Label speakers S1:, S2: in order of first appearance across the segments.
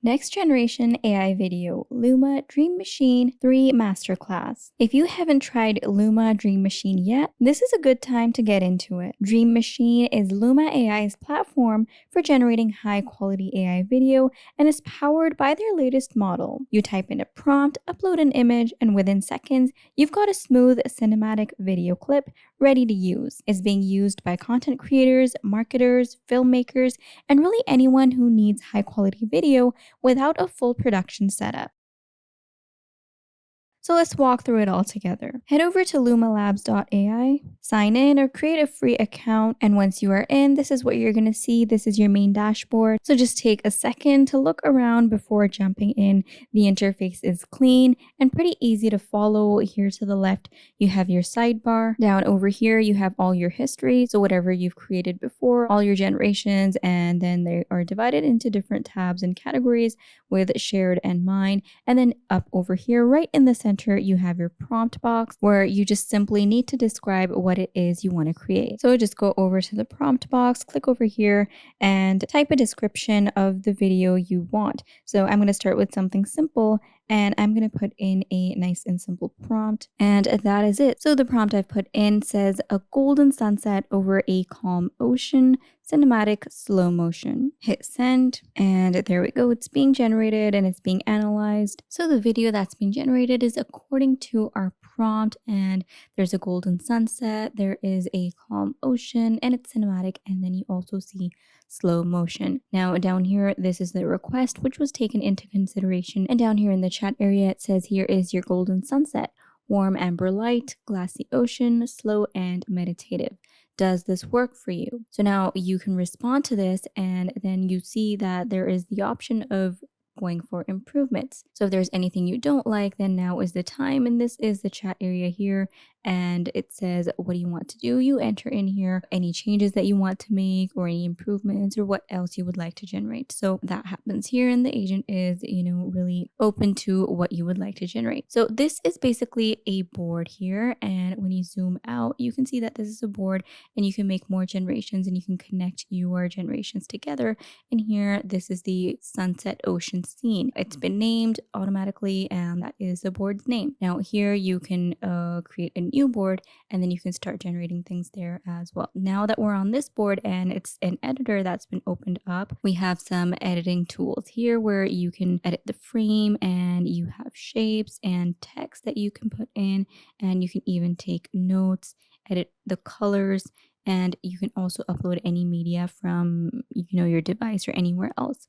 S1: Next Generation AI Video Luma Dream Machine 3 Masterclass. If you haven't tried Luma Dream Machine yet, this is a good time to get into it. Dream Machine is Luma AI's platform for generating high quality AI video and is powered by their latest model. You type in a prompt, upload an image, and within seconds, you've got a smooth cinematic video clip ready to use. It's being used by content creators, marketers, filmmakers, and really anyone who needs high quality video without a full production setup. So let's walk through it all together. Head over to lumalabs.ai, sign in or create a free account, and once you are in, this is what you're going to see. This is your main dashboard. So just take a second to look around before jumping in. The interface is clean and pretty easy to follow. Here to the left, you have your sidebar. Down over here, you have all your history, so whatever you've created before, all your generations, and then they are divided into different tabs and categories with shared and mine. And then up over here, right in the center, you have your prompt box where you just simply need to describe what it is you want to create. So just go over to the prompt box, click over here, and type a description of the video you want. So I'm going to start with something simple, and I'm going to put in a nice and simple prompt, and that is it. So the prompt I've put in says a golden sunset over a calm ocean, cinematic slow motion. Hit send, and there we go. It's being generated and it's being analyzed. So the video that's being generated is according to our prompt, and there's a golden sunset, there is a calm ocean, and it's cinematic, and then you also see slow motion. Now down here, this is the request which was taken into consideration, and down here in the chat area it says here is your golden sunset, warm amber light, glassy ocean, slow and meditative. Does this work for you? So now you can respond to this, and then you see that there is the option of going for improvements. So if there's anything you don't like, then now is the time, and this is the chat area here, and it says what do you want to do. You enter in here any changes that you want to make or any improvements or what else you would like to generate. So that happens here, and the agent is really open to what you would like to generate. So this is basically a board here, and when you zoom out, you can see that this is a board, and you can make more generations and you can connect your generations together. And here, this is the sunset ocean scene. It's been named automatically, and that is the board's name. Now here you can create a new board, and then you can start generating things there as well. Now that we're on this board and it's an editor that's been opened up, we have some editing tools here where you can edit the frame, and you have shapes and text that you can put in, and you can even take notes, edit the colors, and you can also upload any media from your device or anywhere else.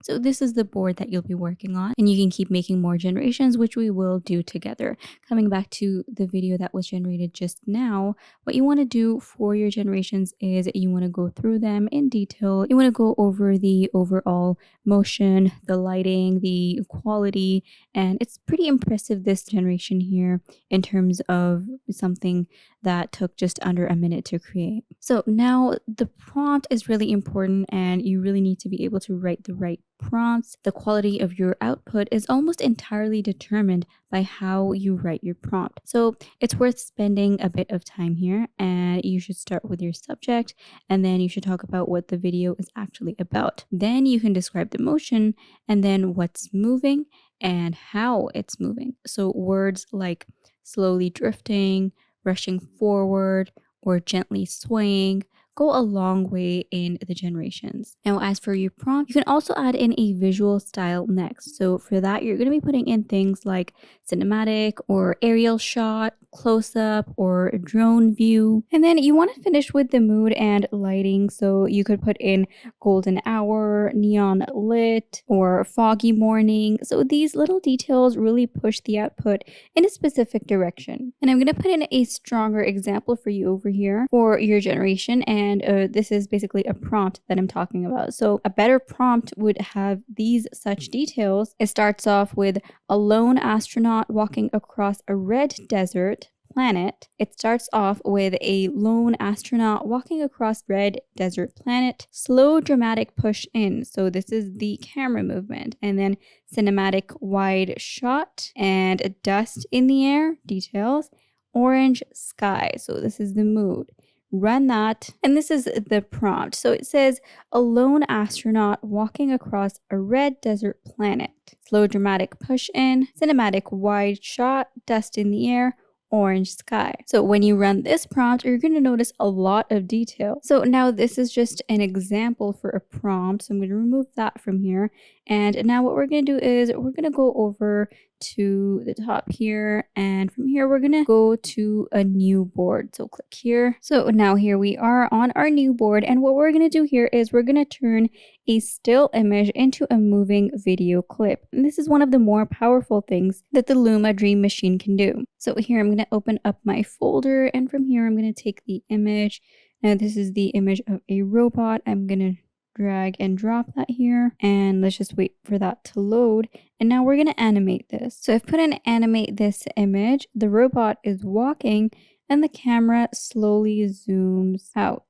S1: So this is the board that you'll be working on, and you can keep making more generations, which we will do together. Coming back to the video that was generated just now, what you want to do for your generations is you want to go through them in detail. You want to go over the overall motion, the lighting, the quality, and it's pretty impressive, this generation here, in terms of something that took just under a minute to create. So now the prompt is really important, and you really need to be able to write the right prompts. The quality of your output is almost entirely determined by how you write your prompt. So it's worth spending a bit of time here, and you should start with your subject, and then you should talk about what the video is actually about. Then you can describe the motion, and then what's moving and how it's moving. So words like slowly drifting, rushing forward, or gently swaying go a long way in the generations. Now, as for your prompt, you can also add in a visual style next. So for that, you're going to be putting in things like cinematic or aerial shot, close-up, or drone view. And then you want to finish with the mood and lighting. So you could put in golden hour, neon lit, or foggy morning. So these little details really push the output in a specific direction. And I'm going to put in a stronger example for you over here for your generation, and this is basically a prompt that I'm talking about. So a better prompt would have these such details. It starts off with a lone astronaut walking across a red desert planet. It starts off with a lone astronaut walking across red desert planet, slow dramatic push in. So this is the camera movement, and then cinematic wide shot and dust in the air, details, orange sky. So this is the mood. run that. And this is the prompt. So it says, a lone astronaut walking across a red desert planet. Slow dramatic push in, cinematic wide shot, dust in the air, orange sky. So when you run this prompt, you're going to notice a lot of detail. So now this is just an example for a prompt. So I'm going to remove that from here. And now what we're going to do is we're going to go over to the top here, and from here we're gonna go to a new board. So click here. So now here we are on our new board, and what we're gonna do here is we're gonna turn a still image into a moving video clip. And this is one of the more powerful things that the Luma Dream Machine can do. So here I'm gonna open up my folder, and from here I'm gonna take the image. Now this is the image of a robot. I'm gonna drag and drop that here, and let's just wait for that to load. And now we're going to animate this. So I've put in animate this image. The robot is walking and the camera slowly zooms out.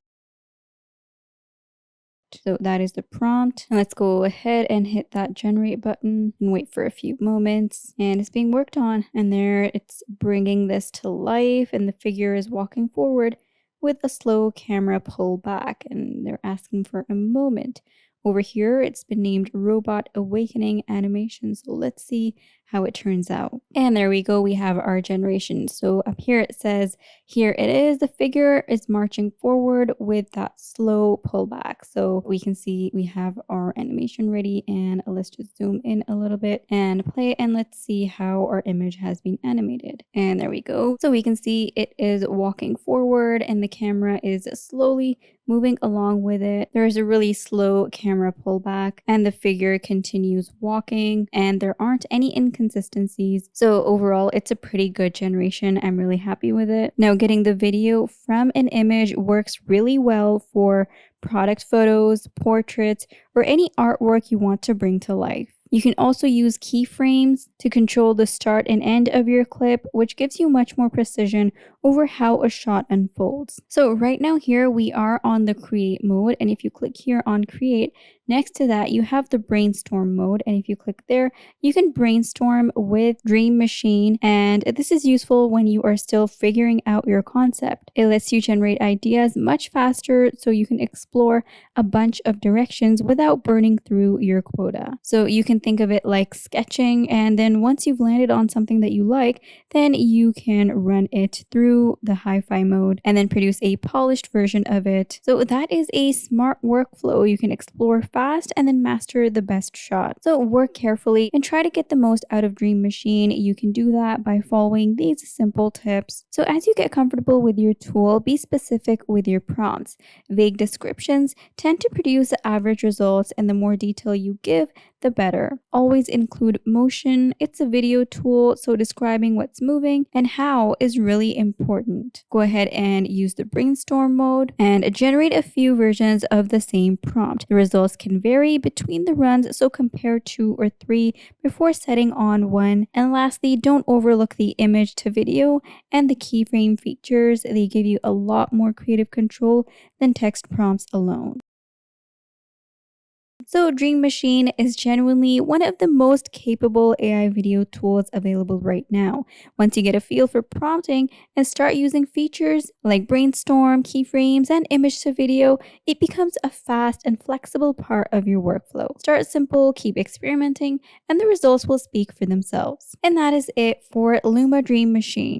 S1: So that is the prompt. And let's go ahead and hit that generate button and wait for a few moments. And it's being worked on, and there it's bringing this to life, and the figure is walking forward with a slow camera pull back, and they're asking for a moment. Over here, it's been named Robot Awakening Animation. So let's see how it turns out. And there we go, we have our generation. So up here it says, here it is, the figure is marching forward with that slow pullback. So we can see we have our animation ready, and let's just zoom in a little bit and play, and let's see how our image has been animated. And there we go. So we can see it is walking forward and the camera is slowly moving along with it. There is a really slow camera pullback, and the figure continues walking, and there aren't any inconsistencies. So overall, it's a pretty good generation. I'm really happy with it. Now, getting the video from an image works really well for product photos, portraits, or any artwork you want to bring to life. You can also use keyframes to control the start and end of your clip, which gives you much more precision over how a shot unfolds. So right now here we are on the create mode, and if you click here on create, next to that you have the brainstorm mode, and if you click there, you can brainstorm with Dream Machine, and this is useful when you are still figuring out your concept. It lets you generate ideas much faster so you can explore a bunch of directions without burning through your quota. So you can think of it like sketching, and then once you've landed on something that you like, then you can run it through the hi-fi mode and then produce a polished version of it. So that is a smart workflow. You can explore fast and then master the best shot. So work carefully and try to get the most out of Dream Machine. You can do that by following these simple tips. So as you get comfortable with your tool, be specific with your prompts. Vague descriptions tend to produce average results, and the more detail you give, the better. Always include motion. It's a video tool, so describing what's moving and how is really important. Go ahead and use the brainstorm mode and generate a few versions of the same prompt. The results can vary between the runs, so compare 2 or 3 before setting on one. And lastly, don't overlook the image to video and the keyframe features. They give you a lot more creative control than text prompts alone. So Dream Machine is genuinely one of the most capable AI video tools available right now. Once you get a feel for prompting and start using features like brainstorm, keyframes, and image to video, it becomes a fast and flexible part of your workflow. Start simple, keep experimenting, and the results will speak for themselves. And that is it for Luma Dream Machine.